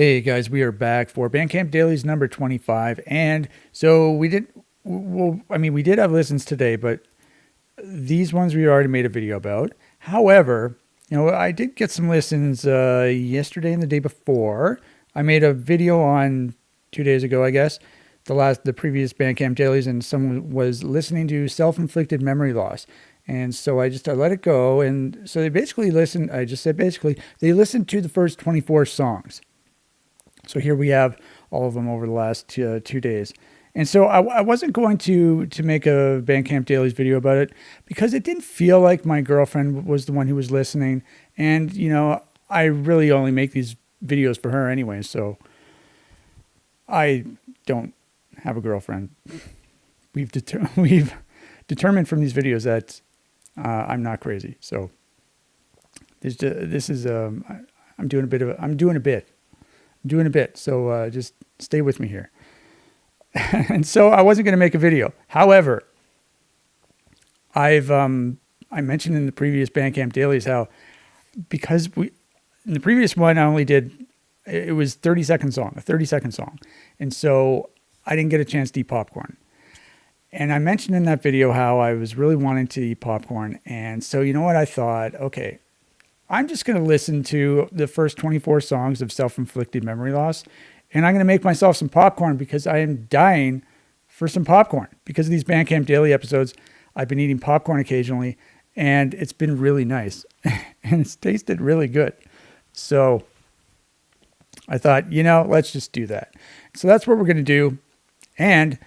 Hey guys, we are back for Bandcamp Dailies number 25. And so we did have listens today, but these ones we already made a video about. However, I did get some listens yesterday and the day before. I made a video on 2 days ago, I guess, the previous Bandcamp Dailies, and someone was listening to Self-Inflicted Memory Loss. And so I let it go. And so they basically listened, they listened to the first 24 songs. So here we have all of them over the last 2 days. And so I wasn't going to make a Bandcamp Dailies video about it because it didn't feel like my girlfriend was the one who was listening. And, I really only make these videos for her anyway. So I don't have a girlfriend. We've determined from these videos that I'm not crazy. So I'm doing a bit. So just stay with me here. And so I wasn't going to make a video. However, I mentioned in the previous Bandcamp Dailies how, because in the previous one I only did, it was a 30-second song. And so I didn't get a chance to eat popcorn. And I mentioned in that video how I was really wanting to eat popcorn. And so you know what I thought? Okay, I'm just going to listen to the first 24 songs of Self-Inflicted Memory Loss, and I'm going to make myself some popcorn because I am dying for some popcorn. Because of these Bandcamp Daily episodes, I've been eating popcorn occasionally, and it's been really nice. And it's tasted really good. So I thought, let's just do that. So that's what we're going to do. And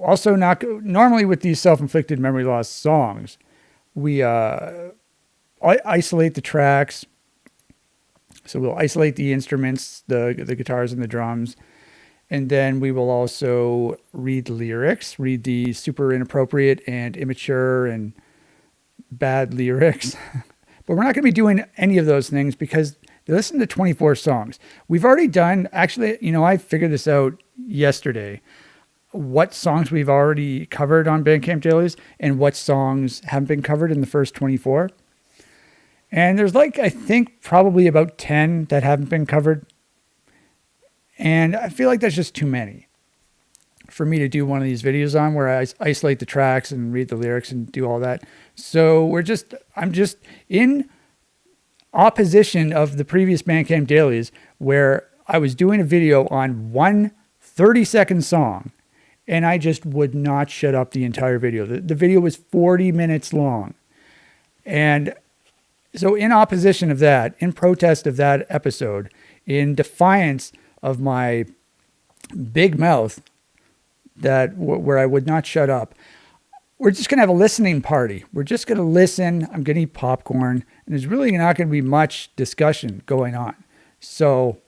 also, normally with these Self-Inflicted Memory Loss songs, we isolate the tracks. So we'll isolate the instruments, the guitars and the drums. And then we will also read the lyrics, read the super inappropriate and immature and bad lyrics. But we're not going to be doing any of those things because they listen to 24 songs. We've already done, actually, I figured this out yesterday, what songs we've already covered on Bandcamp Dailies and what songs haven't been covered in the first 24. And there's I think probably about 10 that haven't been covered. And I feel like that's just too many for me to do one of these videos on where I isolate the tracks and read the lyrics and do all that. So I'm just in opposition of the previous Bandcamp Dailies where I was doing a video on one 30-second song and I just would not shut up the entire video. The video was 40 minutes long. And so in opposition of that, in protest of that episode, in defiance of my big mouth where I would not shut up, we're just going to have a listening party. We're just going to listen. I'm going to eat popcorn. And there's really not going to be much discussion going on. So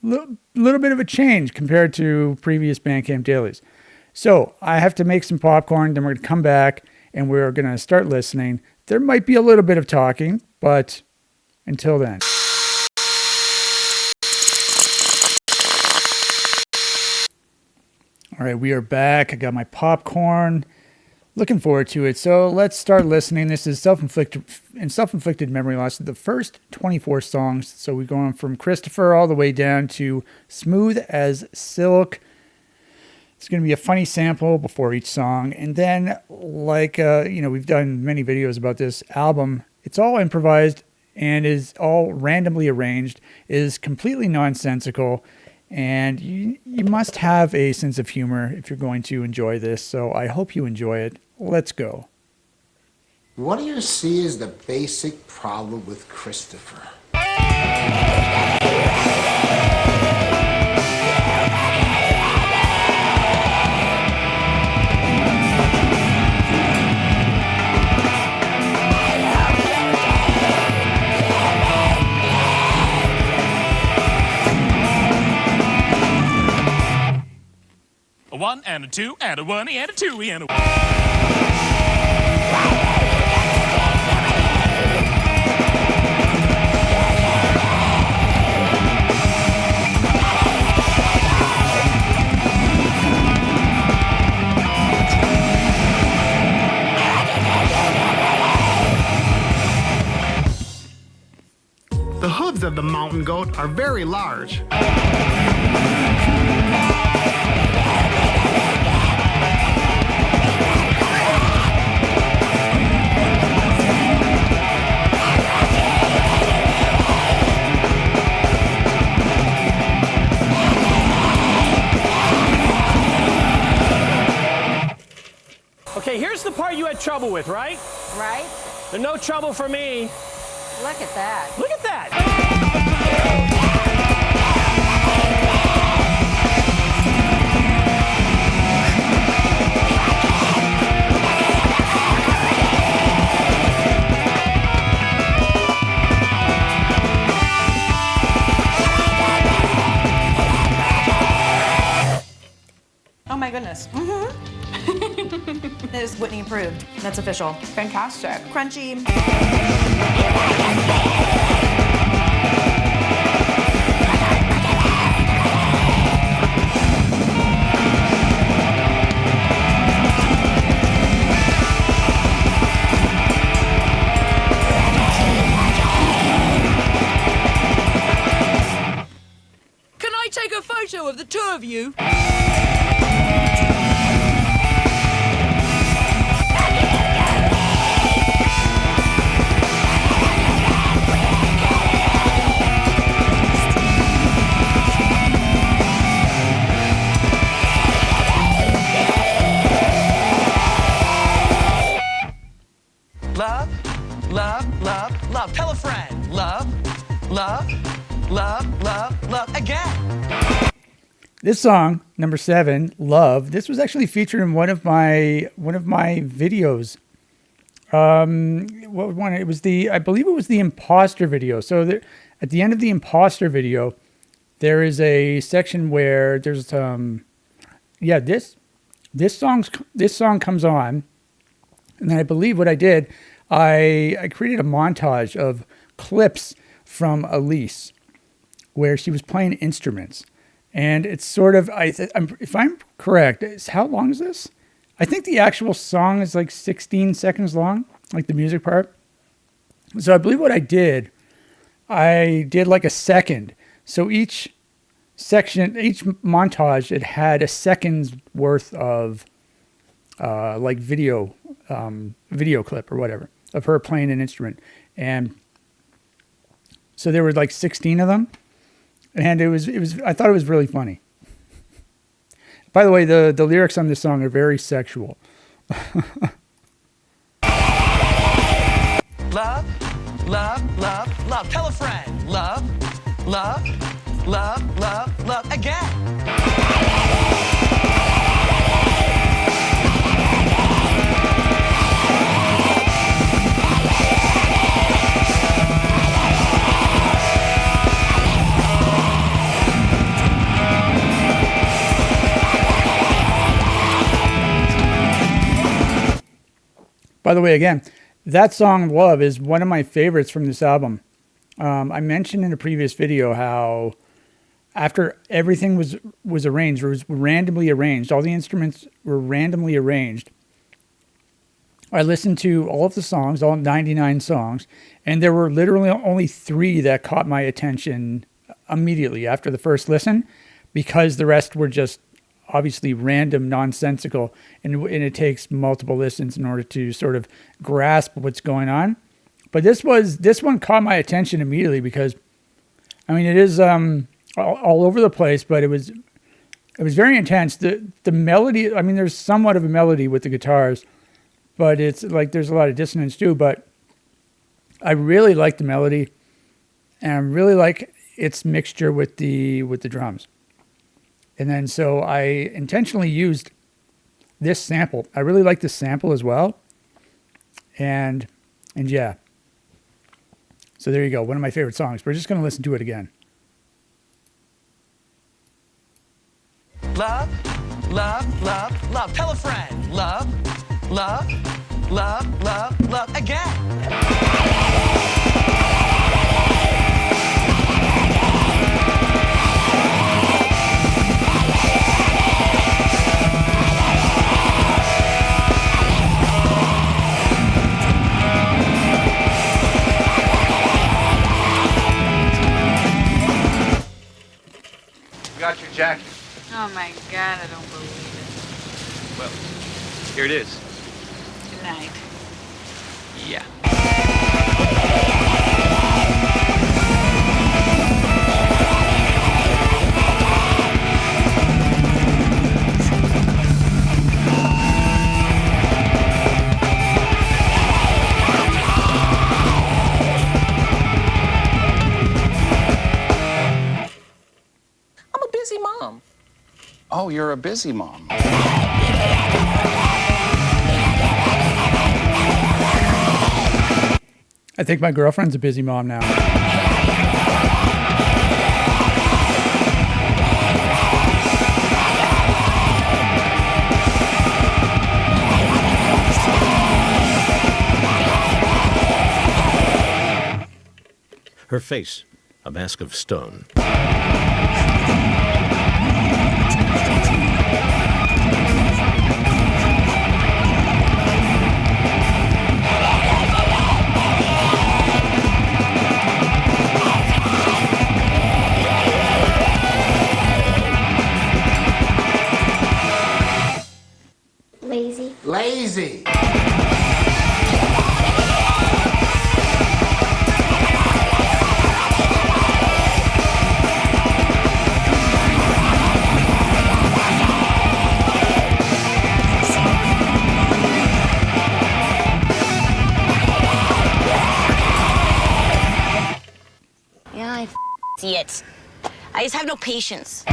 little bit of a change compared to previous Bandcamp Dailies. So I have to make some popcorn. Then we're going to come back and we're going to start listening. There might be a little bit of talking, but until then. All right, we are back. I got my popcorn. Looking forward to it. So let's start listening. This is Self-Inflicted Memory Loss, the first 24 songs. So we're going from Christopher all the way down to Smooth as Silk. It's going to be a funny sample before each song. And then, we've done many videos about this album. It's all improvised and is all randomly arranged, is completely nonsensical. And you must have a sense of humor if you're going to enjoy this. So I hope you enjoy it. Let's go. What do you see as the basic problem with Christopher? A 1 and a 2 and a 1 and a 2 and a 1. The hooves of the mountain goat are very large. Okay, here's the part you had trouble with, right? Right? There's no trouble for me. Look at that. Look at that. Oh my goodness. That is Whitney approved. That's official. Fantastic. Crunchy. Can I take a photo of the two of you? Love, love, love, love. Tell a friend. Love, love, love, love, love. Again. This song, number 7, "Love," this was actually featured in one of my videos. What one? It was I believe it was the Imposter video. So there, at the end of the Imposter video, there is a section where there's this song comes on, and then I believe what I did, I created a montage of clips from Elise where she was playing instruments. And it's sort of, if I'm correct, how long is this? I think the actual song is like 16 seconds long, like the music part. So I believe what I did like a second. So each section, each montage, it had a second's worth of like video clip or whatever of her playing an instrument. And so there were like 16 of them. And it was I thought it was really funny. By the way, the lyrics on this song are very sexual. Love, love, love, love. Tell a friend. Love, love, love, love, love. Again. By the way, again, that song "Love" is one of my favorites from this album. I mentioned in a previous video how after everything was arranged, or was randomly arranged, all the instruments were randomly arranged, I listened to all of the songs, all 99 songs, and there were literally only 3 that caught my attention immediately after the first listen, because the rest were just obviously random, nonsensical, and it takes multiple listens in order to sort of grasp what's going on. But this one caught my attention immediately because, I mean, it is all over the place, but it was very intense. The melody, I mean, there's somewhat of a melody with the guitars, but it's like there's a lot of dissonance too. But I really like the melody, and I really like its mixture with the drums. And then so I intentionally used this sample. I really like this sample as well. And yeah. So there you go. One of my favorite songs. We're just going to listen to it again. Love, love, love, love. Tell a friend. Love, love, love, love, love. Again. forgot your jacket. Oh my God, I don't believe it. Well, here it is. Good night. Yeah. I'm a busy mom. Oh, you're a busy mom. I think my girlfriend's a busy mom now. Her face, a mask of stone. Lazy. Lazy. Yeah, I see it. I just have no patience.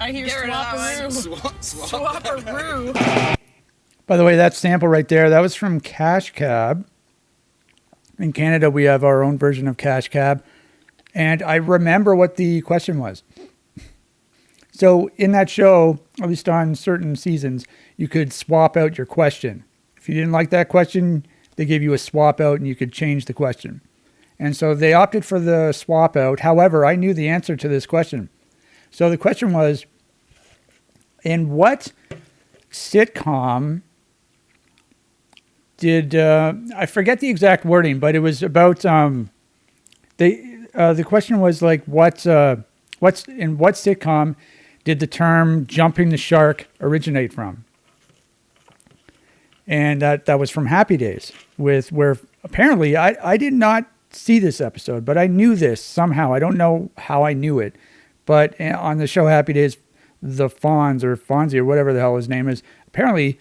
I hear Swapperoo. By the way, that sample right there, that was from Cash Cab. In Canada, we have our own version of Cash Cab. And I remember what the question was. So in that show, at least on certain seasons, you could swap out your question. If you didn't like that question, they gave you a swap out and you could change the question. And so they opted for the swap out. However, I knew the answer to this question. So the question was, in what sitcom did, I forget the exact wording, but it was about, the question was like, in what sitcom did the term jumping the shark originate from? And that was from Happy Days, where apparently I did not see this episode, but I knew this somehow. I don't know how I knew it, but on the show Happy Days, the Fonz or Fonzie or whatever the hell his name is, apparently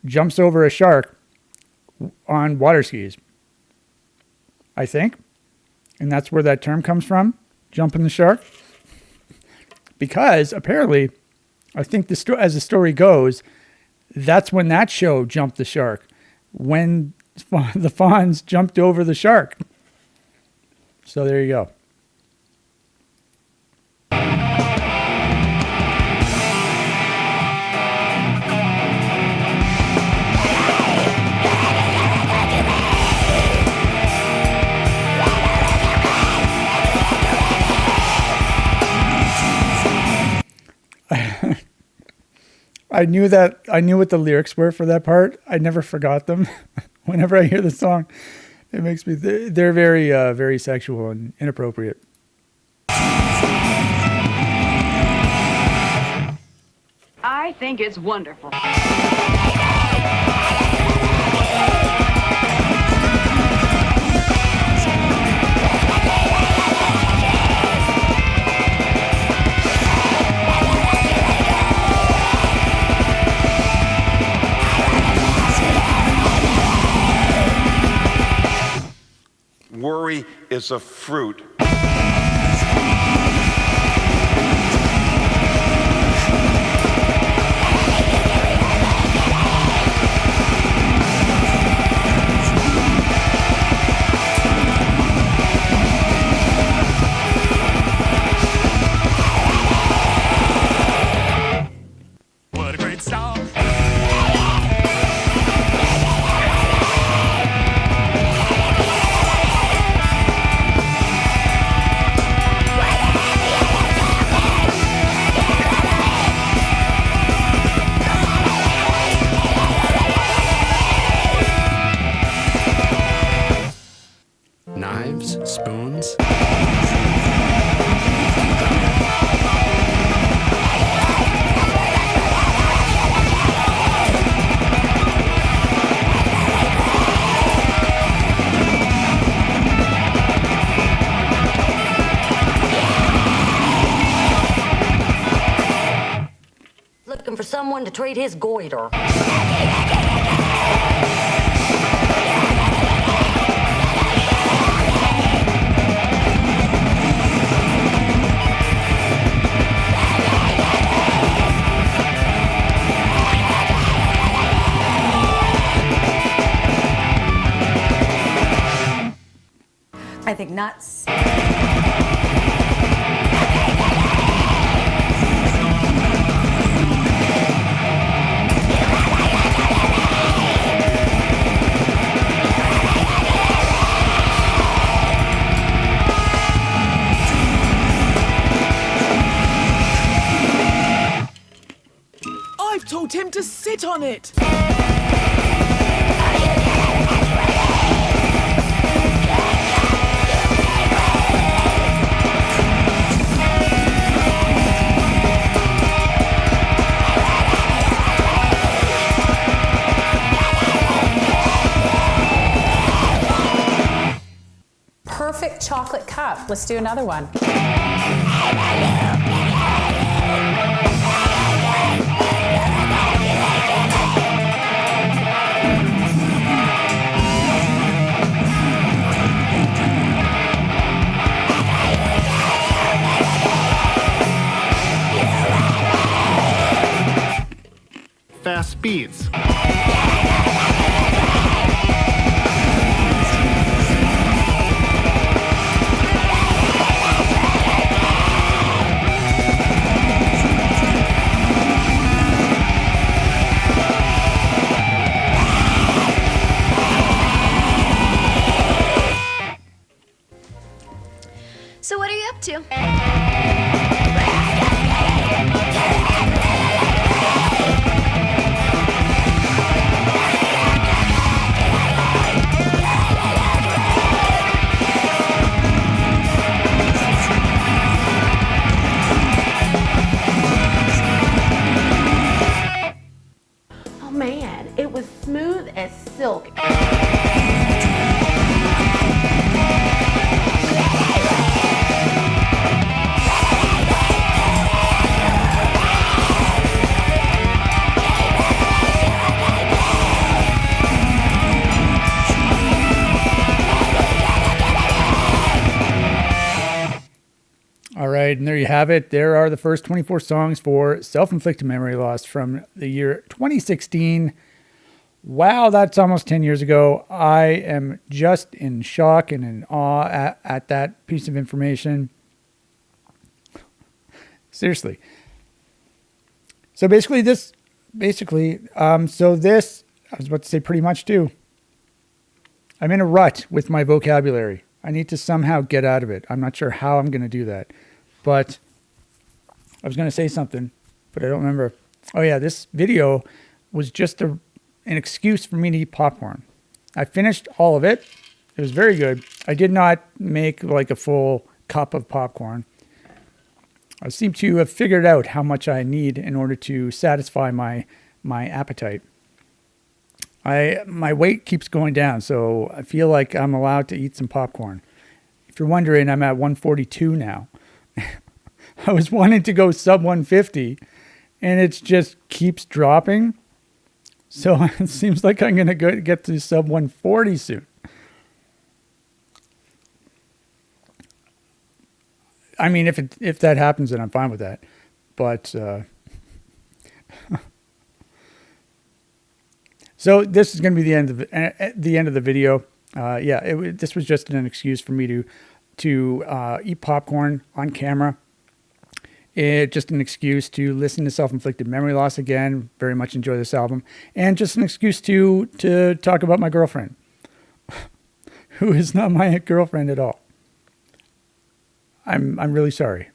jumps over a shark on water skis, I think. And that's where that term comes from, jumping the shark. Because apparently, I think as the story goes, that's when that show jumped the shark, when the Fonz jumped over the shark. So there you go. I knew what the lyrics were for that part. I never forgot them. Whenever I hear the song, it makes me, they're very, very sexual and inappropriate. I think it's wonderful. Worry is a fruit. What a great song. going to trade his goiter. I think nuts. I've told him to sit on it. Perfect chocolate cup. Let's do another one. Fast beats. So what are you up to? Oh man, it was smooth as silk. All right, and there you have it. There are the first 24 songs for Self-Inflicted Memory Loss from the year 2016. Wow, that's almost 10 years ago. I am just in shock and in awe at that piece of information. Seriously. So basically, I was about to say pretty much too. I'm in a rut with my vocabulary. I need to somehow get out of it. I'm not sure how I'm going to do that. But I was going to say something, but I don't remember. Oh yeah, this video was just an excuse for me to eat popcorn. I finished all of it. It was very good. I did not make like a full cup of popcorn. I seem to have figured out how much I need in order to satisfy my appetite. My weight keeps going down, so I feel like I'm allowed to eat some popcorn. If you're wondering, I'm at 142 now. I was wanting to go sub 150, and it just keeps dropping. So it seems like I'm going to get to sub 140 soon. I mean, if that happens, then I'm fine with that. But so this is going to be the end of the video. This was just an excuse for me to eat popcorn on camera. Just an excuse to listen to Self-Inflicted Memory Loss again. Very much enjoy this album. And just an excuse to talk about my girlfriend, who is not my girlfriend at all. I'm really sorry.